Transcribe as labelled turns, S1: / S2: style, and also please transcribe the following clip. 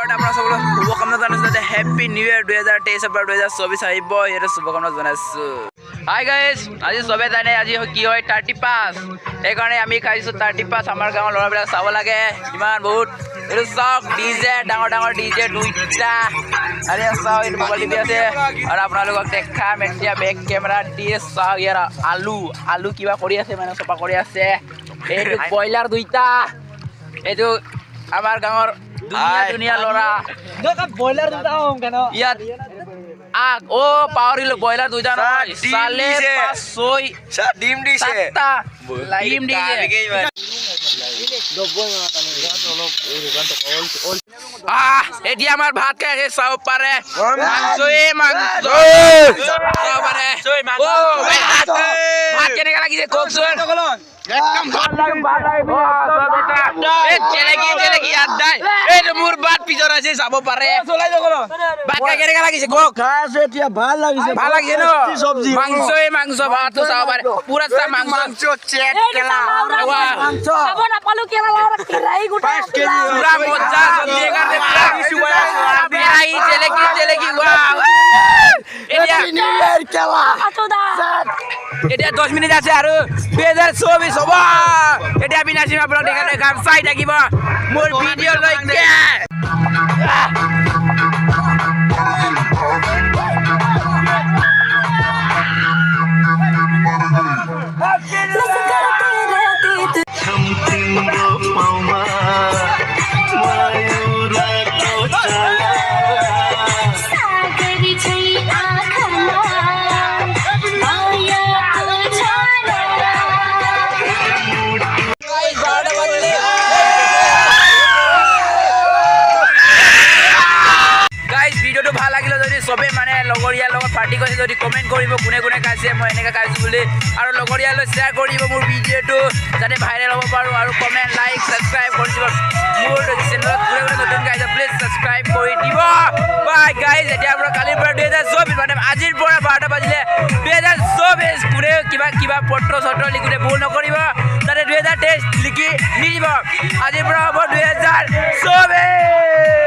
S1: বাৰতে আপোনাৰ সকলো শুভকামনা জনাইছোঁ যাতে হেপী নিউ ইয়েৰ 2023 পৰা 2024 আহিব সেইটো শুভকামনা জনাইছোঁ। হাই গাইজ, আজি চবে জানে আজি কি হয় 35, সেইকাৰণে আমি খাইছোঁ 35। আমাৰ গাঁৱৰ ল'ৰাবিলাক চাব লাগে ইমান বহুত। এইটো চাওক ডিজে, ডাঙৰ ডাঙৰ ডিজে দুইটা। আৰে চাওক এইটো মোবাইল টিভি আছে আৰু আপোনালোকক দেখাম এতিয়া বেক কেমেৰা দিয়ে। চাওক ইয়াৰ আলু কিবা কৰি আছে, মানে চফা কৰি আছে। এইটো ব্ৰইলাৰ দুইটা, এইটো আমাৰ গাঁৱৰ ধুনীয়া ল'ৰা ইয়াত পাহৰিলো। ব্ৰইলাৰ দুইটা নহয়, ডিম দিছে। এতিয়া আমাৰ ভাত খাই আছে, চাব পাৰে ভাত কেনেকে লাগিছে কওকচোন। মোৰ বাট পিছত আছে, চাব পাৰে। ভাত খাই কেনেকা লাগিছে কওক।
S2: ভাল লাগিছে
S1: ন মাংস ভাতটো চাব পাৰে। পুৰা মাংস পুৰা মজা এতিয়া 10 মিনিট আছে আৰু 2024 হ'ব। এতিয়া বিনাশী আপোনাক দেখাম, চাই থাকিব মোৰ ভিডিঅ' লৈকে। ভিডিঅ'টো ভাল লাগিলে যদি চবে মানে লগৰীয়াৰ লগত পাৰ্টি কৰিছে যদি কমেণ্ট কৰিব কোনে কোনে খাইছে, মই এনেকৈ খাইছোঁ বুলি। আৰু লগৰীয়ালৈ শ্বেয়াৰ কৰিব মোৰ ভিডিঅ'টো যাতে ভাইৰেল হ'ব পাৰোঁ। আৰু কমেণ্ট, লাইক, ছাবস্ক্ৰাইব কৰি দিব। মোৰ চেনেলত কোনে কোনে নতুন গাইছে প্লিজ ছাবস্ক্ৰাইব কৰি দিব। বাই গাইজ, এতিয়া আপোনাৰ কালিৰ পৰা 2024 মানে আজিৰ পৰা 12টা বাজিলে 2024 কোনে কিবা পত্ৰ চত্ৰ লিখোঁতে ভুল নকৰিব, যাতে 2023 লিখি নিদিব। আজিৰ পৰা হ'ব 2024।